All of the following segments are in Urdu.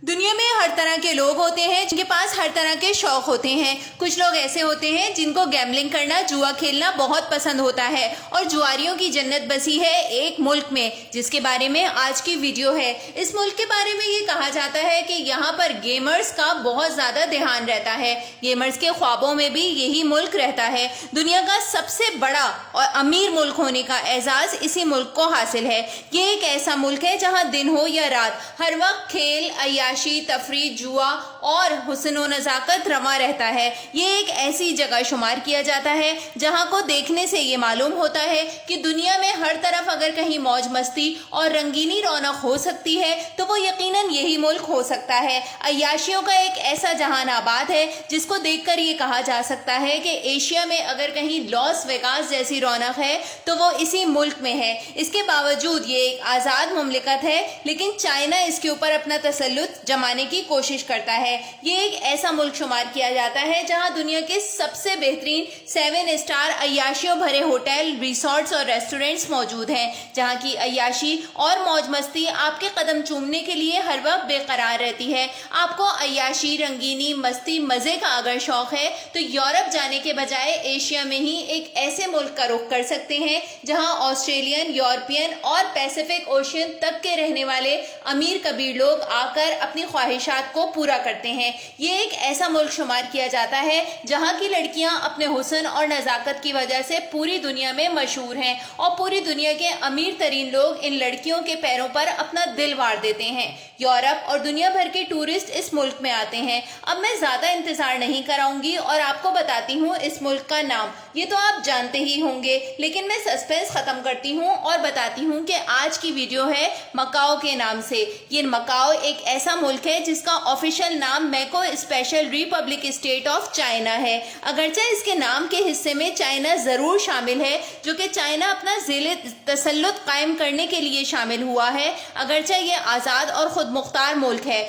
دنیا میں ہر طرح کے لوگ ہوتے ہیں جن کے پاس ہر طرح کے شوق ہوتے ہیں۔ کچھ لوگ ایسے ہوتے ہیں جن کو گیملنگ کرنا، جوا کھیلنا بہت پسند ہوتا ہے اور جواریوں کی جنت بسی ہے ایک ملک میں، جس کے بارے میں آج کی ویڈیو ہے۔ اس ملک کے بارے میں یہ کہا جاتا ہے کہ یہاں پر گیمرز کا بہت زیادہ دھیان رہتا ہے۔ گیمرز کے خوابوں میں بھی یہی ملک رہتا ہے۔ دنیا کا سب سے بڑا اور امیر ملک ہونے کا اعزاز اسی ملک کو حاصل ہے۔ یہ ایک ایسا ملک ہے جہاں دن ہو یا رات ہر وقت کھیل، عیاشی، تفریح، جوا اور حسن و نزاکت رواں رہتا ہے۔ یہ ایک ایسی جگہ شمار کیا جاتا ہے جہاں کو دیکھنے سے یہ معلوم ہوتا ہے کہ دنیا میں ہر طرف اگر کہیں موج مستی اور رنگینی رونق ہو سکتی ہے تو وہ یقیناً یہی ملک ہو سکتا ہے۔ عیاشیوں کا ایک ایسا جہان آباد ہے جس کو دیکھ کر یہ کہا جا سکتا ہے کہ ایشیا میں اگر کہیں لاس ویگاس جیسی رونق ہے تو وہ اسی ملک میں ہے۔ اس کے باوجود یہ ایک آزاد مملکت ہے، لیکن چائنا اس کے اوپر اپنا تسلط جمانے کی کوشش کرتا ہے۔ یہ ایک ایسا ملک شمار کیا جاتا ہے جہاں دنیا کے سب سے بہترین 7 اسٹار عیاشیوں بھرے ہوٹل، ریسورٹس اور ریسٹورنٹس موجود ہیں، جہاں کی عیاشی اور موج مستی آپ کے قدم چومنے کے لیے ہر وقت بے قرار رہتی ہے۔ آپ کو عیاشی، رنگینی، مستی، مزے کا اگر شوق ہے تو یورپ جانے کے بجائے ایشیا میں ہی ایک ایسے ملک کا رخ کر سکتے ہیں جہاں آسٹریلین، یورپین اور پیسیفک اوشین تک کے رہنے والے امیر کبیر لوگ آ کر اپنی خواہشات کو پورا کرتے ہیں۔ یہ ایک ایسا ملک شمار کیا جاتا ہے جہاں کی لڑکیاں اپنے حسن اور نزاکت کی وجہ سے پوری دنیا میں مشہور ہیں اور پوری دنیا کے امیر ترین لوگ ان لڑکیوں کے پیروں پر اپنا دل وار دیتے ہیں۔ یورپ اور دنیا بھر کے ٹورسٹ اس ملک میں آتے ہیں۔ اب میں زیادہ انتظار نہیں کراؤں گی اور آپ کو بتاتی ہوں اس ملک کا نام۔ یہ تو آپ جانتے ہی ہوں گے، لیکن میں سسپینس ختم کرتی ہوں اور بتاتی ہوں کہ آج کی ویڈیو ہے مکاؤ کے نام سے۔ یہ مکاؤ ایک ایسا ملک ہے جس کا آفیشیل نام میکو special republic state of China ہے۔ اگرچہ اس کے نام کے حصے میں چائنا ضرور شامل ہے، جو کہ چائنا اپنا ذیل تسلط قائم کرنے کے لیے شامل ہوا ہے، اگرچہ یہ آزاد اور خود مختار ملک ہے۔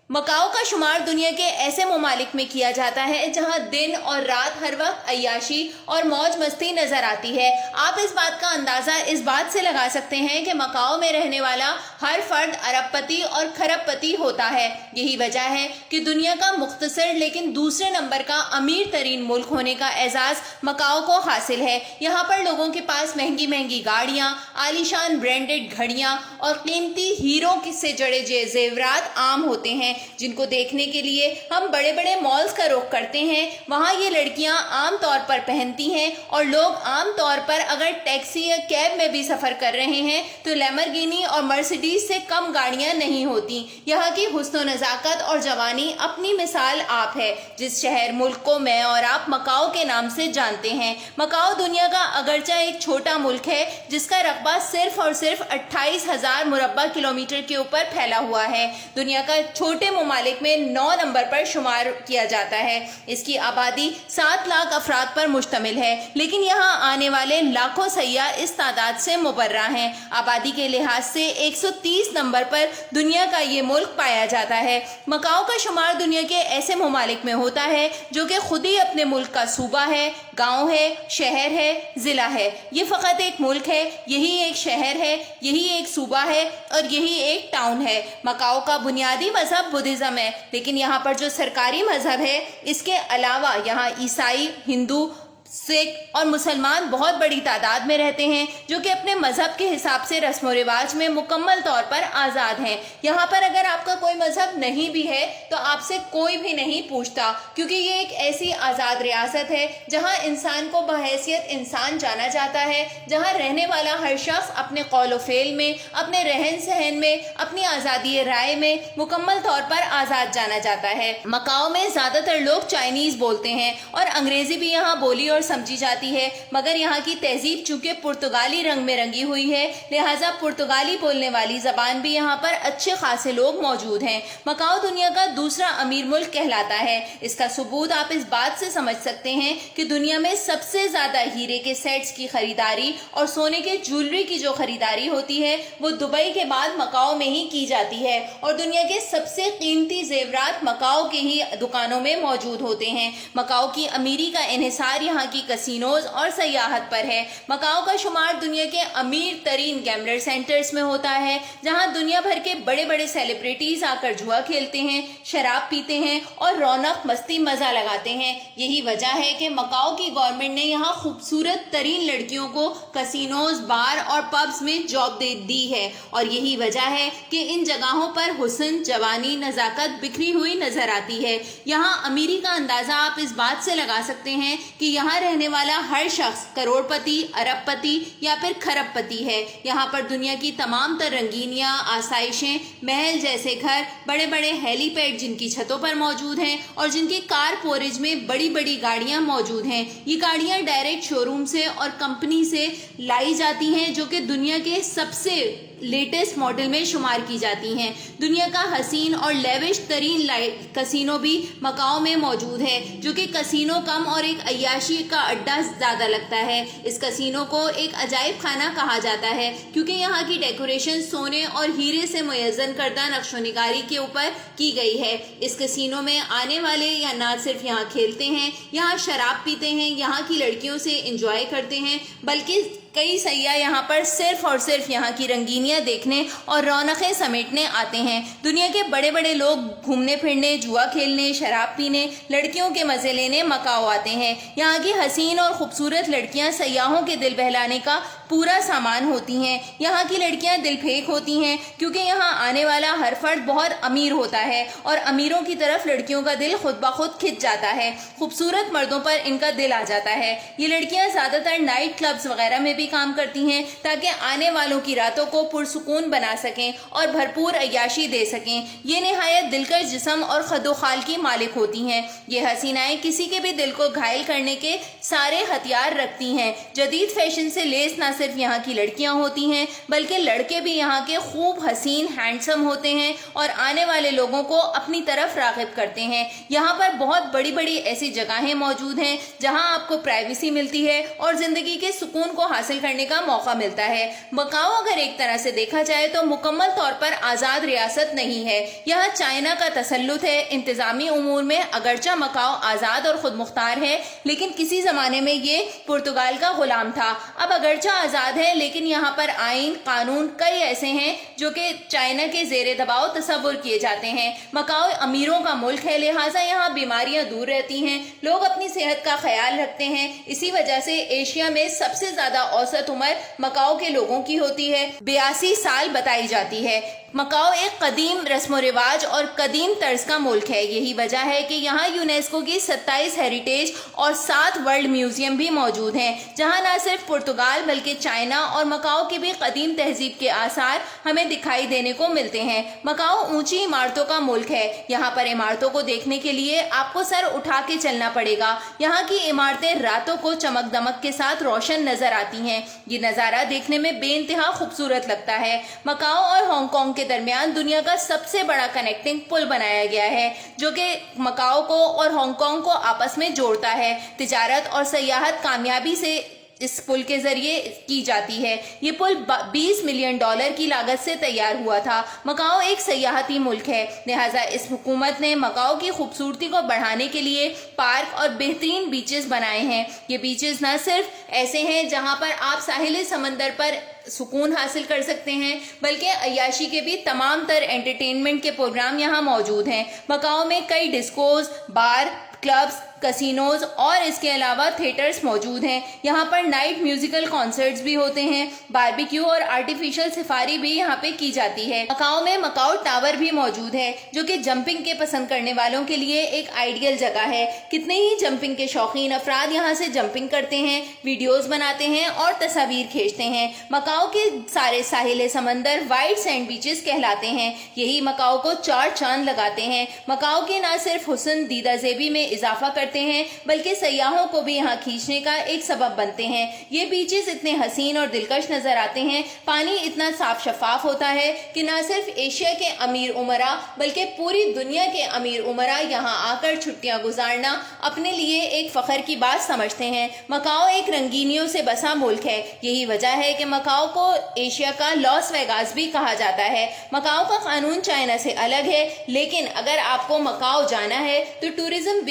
مکاؤ کا شمار دنیا کے ایسے ممالک میں کیا جاتا ہے جہاں دن اور رات ہر وقت عیاشی اور موج مستی نظر آتی ہے۔ آپ اس بات کا اندازہ اس بات سے لگا سکتے ہیں کہ مکاؤ میں رہنے والا ہر فرد ارب پتی اور کھرب پتی ہوتا ہے۔ یہی وجہ ہے کہ دنیا کا مختصر لیکن دوسرے نمبر کا امیر ترین ملک ہونے کا اعزاز مکاؤ کو حاصل ہے۔ یہاں پر لوگوں کے پاس مہنگی مہنگی گاڑیاں، عالیشان برانڈڈ گھڑیاں اور قیمتی ہیروں سے جڑے زیورات عام ہوتے ہیں، جن کو دیکھنے کے لیے ہم بڑے بڑے مالز کا رخ کرتے ہیں۔ وہاں یہ لڑکیاں عام طور پر پہنتی ہیں اور لوگ عام طور پر اگر ٹیکسی یا کیب میں بھی سفر کر رہے ہیں تو لیمبورگینی اور مرسیڈیز سے کم گاڑیاں نہیں ہوتی۔ یہاں کی حسن و نزاکت اور جوانی اپنی مثال آپ ہے۔ جس شہر ملک کو میں اور آپ مکاؤ کے نام سے جانتے ہیں۔ مکاؤ دنیا کا اگرچہ ایک چھوٹا ملک ہے جس کا رقبہ صرف اور صرف 28,000 مربع کلومیٹر کے اوپر پھیلا ہوا ہے۔ دنیا کا چھوٹے ممالک میں 9 نمبر پر شمار کیا جاتا ہے۔ اس کی آبادی 7 لاکھ افراد پر مشتمل ہے، لیکن یہاں آنے والے لاکھوں سیاح اس تعداد سے مبرہ ہیں۔ آبادی کے لحاظ سے 130 نمبر پر دنیا کا یہ ملک پایا جاتا ہے۔ مکاؤ کا شمار دنیا کے ایسے ممالک میں ہوتا ہے جو کہ خود ہی اپنے ملک کا صوبہ ہے، گاؤں ہے، شہر ہے، ضلع ہے۔ یہ فقط ایک ملک ہے، یہی ایک شہر ہے، یہی ایک صوبہ ہے اور یہی ایک ٹاؤن ہے۔ مکاؤ کا بنیادی مذہب بدھزم ہے، لیکن یہاں پر جو سرکاری مذہب ہے اس کے علاوہ یہاں عیسائی، ہندو، سکھ اور مسلمان بہت بڑی تعداد میں رہتے ہیں، جو کہ اپنے مذہب کے حساب سے رسم و رواج میں مکمل طور پر آزاد ہیں۔ یہاں پر اگر آپ کا کوئی مذہب نہیں بھی ہے تو آپ سے کوئی بھی نہیں پوچھتا، کیونکہ یہ ایک ایسی آزاد ریاست ہے جہاں انسان کو بحیثیت انسان جانا جاتا ہے، جہاں رہنے والا ہر شخص اپنے قول و فعل میں، اپنے رہن سہن میں، اپنی آزادی رائے میں مکمل طور پر آزاد جانا جاتا ہے۔ مکاؤ میں زیادہ تر لوگ چائنیز بولتے ہیں اور انگریزی بھی یہاں بولی اور سمجھی جاتی ہے، مگر یہاں کی تہذیب چونکہ پرتگالی رنگ میں رنگی ہوئی ہے، لہٰذا پرتگالی بولنے والی زبان بھی یہاں پر اچھے خاصے لوگ موجود ہیں۔ مکاؤ دنیا کا دوسرا امیر ملک کہلاتا ہے۔ اس کا ثبوت آپ اس بات سے سمجھ سکتے ہیں کہ دنیا میں سب سے زیادہ ہیرے کے سیٹس کی خریداری اور سونے کے جولری کی جو خریداری ہوتی ہے وہ دبئی کے بعد مکاؤ میں ہی کی جاتی ہے، اور دنیا کے سب سے قیمتی زیورات مکاؤ کے ہی دکانوں میں موجود ہوتے ہیں۔ مکاؤ کی امیری کا انحصار یہاں یہاں کی کسینوز اور سیاحت پر ہے۔ مکاؤ کا شمار دنیا کے امیر ترین گیمبلر سینٹرز میں ہوتا ہے، جہاں دنیا بھر کے بڑے بڑے سیلیبریٹیز آ کر جوا کھیلتے ہیں، شراب پیتے ہیں اور رونق مستی مزہ لگاتے ہیں۔ یہی وجہ ہے کہ مکاؤ کی گورنمنٹ نے یہاں خوبصورت ترین لڑکیوں کو کسینوز، بار اور پبز میں جاب دے دی ہے، اور یہی وجہ ہے کہ ان جگہوں پر حسن، جوانی، نزاکت بکھری ہوئی نظر آتی ہے۔ یہاں امیری کا اندازہ آپ اس بات سے لگا سکتے ہیں کہ یہاں رہنے والا ہر شخص کروڑ پتی، ارب پتی یا پھر کھرب پتی ہے۔ یہاں پر دنیا کی تمام تر رنگینیاں، آسائشیں، محل جیسے گھر، بڑے بڑے ہیلی پیڈ جن کی چھتوں پر موجود ہیں اور جن کی کار پورج میں بڑی بڑی گاڑیاں موجود ہیں۔ یہ گاڑیاں ڈائریکٹ شو روم سے اور کمپنی سے لائی جاتی ہیں، جو کہ دنیا کے سب سے لیٹسٹ ماڈل میں شمار کی جاتی ہیں۔ دنیا کا حسین اور لیوش ترین کسینو بھی مکاؤ میں موجود ہے، جو کہ کسینو کم اور ایک عیاشی کا اڈا زیادہ لگتا ہے۔ اس کسینو کو ایک عجائب خانہ کہا جاتا ہے، کیونکہ یہاں کی ڈیکوریشن سونے اور ہیرے سے مزین کردہ نقش و نگاری کے اوپر کی گئی ہے۔ اس کسینو میں آنے والے یا نہ صرف یہاں کھیلتے ہیں، یہاں شراب پیتے ہیں، یہاں کی لڑکیوں سے انجوائے کرتے ہیں، بلکہ کئی سیاح یہاں پر صرف اور صرف یہاں کی رنگینیاں دیکھنے اور رونقیں سمیٹنے آتے ہیں۔ دنیا کے بڑے بڑے لوگ گھومنے پھرنے، جوا کھیلنے، شراب پینے، لڑکیوں کے مزے لینے مکاؤ آتے ہیں۔ یہاں کی حسین اور خوبصورت لڑکیاں سیاحوں کے دل بہلانے کا پورا سامان ہوتی ہیں۔ یہاں کی لڑکیاں دل پھینک ہوتی ہیں، کیونکہ یہاں آنے والا ہر فرد بہت امیر ہوتا ہے اور امیروں کی طرف لڑکیوں کا دل خود بخود کھنچ جاتا ہے۔ خوبصورت مردوں پر ان کا دل آ جاتا ہے۔ یہ لڑکیاں زیادہ تر نائٹ کلبز وغیرہ میں بھی کام کرتی ہیں، تاکہ آنے والوں کی راتوں کو پرسکون بنا سکیں اور بھرپور عیاشی دے سکیں۔ یہ نہایت دلکش جسم اور خد و خال کی مالک ہوتی ہیں۔ یہ حسینائیں کسی کے بھی دل کو گھائل کرنے کے سارے ہتھیار رکھتی ہیں۔ جدید فیشن سے لیس نہ صرف یہاں کی لڑکیاں ہوتی ہیں، بلکہ لڑکے بھی یہاں کے خوب حسین، ہینڈسم ہوتے ہیں اور آنے والے لوگوں کو اپنی طرف راغب کرتے ہیں۔ یہاں پر بہت بڑی بڑی ایسی جگہیں موجود ہیں جہاں آپ کو پرائیویسی ملتی ہے اور زندگی کے سکون کو حاصل کرنے کا موقع ملتا ہے۔ مکاؤ اگر ایک طرح سے دیکھا جائے تو مکمل طور پر آزاد ریاست نہیں ہے۔ یہاں چائنا کا تسلط ہے۔ انتظامی امور میں اگرچہ مکاؤ آزاد اور خود مختار ہے، لیکن کسی زمانے میں یہ پرتگال کا غلام تھا۔ اب اگرچہ آزاد ہے، لیکن یہاں پر آئین، قانون کئی ایسے ہیں جو کہ چائنا کے زیر دباؤ تصور کیے جاتے ہیں۔ مکاؤ امیروں کا ملک ہے، لہٰذا یہاں بیماریاں دور رہتی ہیں، لوگ اپنی صحت کا خیال رکھتے ہیں۔ اسی وجہ سے ایشیا میں سب سے زیادہ اوسط عمر مکاؤ کے لوگوں کی ہوتی ہے، 82 سال بتائی جاتی ہے۔ مکاؤ ایک قدیم رسم و رواج اور قدیم طرز کا ملک ہے۔ یہی وجہ ہے کہ یہاں یونیسکو کی 27 ہیریٹیج اور 7 ورلڈ میوزیم بھی موجود ہیں، جہاں نہ صرف پرتگال بلکہ چائنا اور مکاؤ کی بھی قدیم تہذیب کے آثار ہمیں دکھائی دینے کو ملتے ہیں۔ مکاؤ اونچی عمارتوں کا ملک ہے۔ یہاں پر عمارتوں کو دیکھنے کے لیے آپ کو سر اٹھا کے چلنا پڑے گا۔ یہاں کی عمارتیں راتوں کو چمک دمک کے ساتھ روشن نظر آتی ہیں۔ یہ نظارہ دیکھنے میں بے انتہا خوبصورت لگتا ہے۔ مکاؤ اور ہانگ کانگ کے درمیان دنیا کا سب سے بڑا کنیکٹنگ پل بنایا گیا ہے، جو کہ مکاؤ کو اور ہانگ کانگ کو آپس میں جوڑتا ہے۔ تجارت اور سیاحت کامیابی سے اس پل کے ذریعے کی جاتی ہے۔ یہ پل $20 ملین کی لاگت سے تیار ہوا تھا۔ مکاؤ ایک سیاحتی ملک ہے، لہٰذا اس حکومت نے مکاؤ کی خوبصورتی کو بڑھانے کے لیے پارک اور بہترین بیچز بنائے ہیں۔ یہ بیچز نہ صرف ایسے ہیں جہاں پر آپ ساحل سمندر پر سکون حاصل کر سکتے ہیں، بلکہ عیاشی کے بھی تمام تر انٹرٹینمنٹ کے پروگرام یہاں موجود ہیں۔ مکاؤ میں کئی ڈسکوز، بار، کلبز، کسینوز اور اس کے علاوہ تھیٹرز موجود ہیں۔ یہاں پر نائٹ میوزیکل کانسرٹس بھی ہوتے ہیں۔ باربیکیو اور آرٹیفیشل سفاری بھی یہاں پہ کی جاتی ہے۔ مکاؤ میں مکاؤ ٹاور بھی موجود ہے، جو کہ جمپنگ کے پسند کرنے والوں کے لیے ایک آئیڈیل جگہ ہے۔ کتنے ہی جمپنگ کے شوقین افراد یہاں سے جمپنگ کرتے ہیں، ویڈیوز بناتے ہیں اور تصاویر کھینچتے ہیں۔ مکاؤ کے سارے ساحل سمندر وائٹ سینڈ بیچز کہلاتے ہیں۔ یہی مکاؤ کو 4 چاند لگاتے ہیں۔ مکاؤ کے نہ صرف حسن دیدہ زیبی میں اضافہ کرتے ہیں، بلکہ سیاحوں کو بھی یہاں کھینچنے کا ایک سبب بنتے ہیں۔ یہ بیچز اتنے حسین اور دلکش نظر آتے ہیں، پانی اتنا صاف شفاف ہوتا ہے کہ نہ صرف ایشیا کے امیر امراء بلکہ پوری دنیا کے امیر امراء یہاں آ کر چھٹیاں گزارنا اپنے لیے ایک فخر کی بات سمجھتے ہیں۔ مکاؤ ایک رنگینیوں سے بسا ملک ہے۔ یہی وجہ ہے کہ مکاؤ کو ایشیا کا لاس ویگاس بھی کہا جاتا ہے۔ مکاؤ کا قانون چائنا سے الگ ہے، لیکن اگر آپ کو مکاؤ جانا ہے تو ٹورزم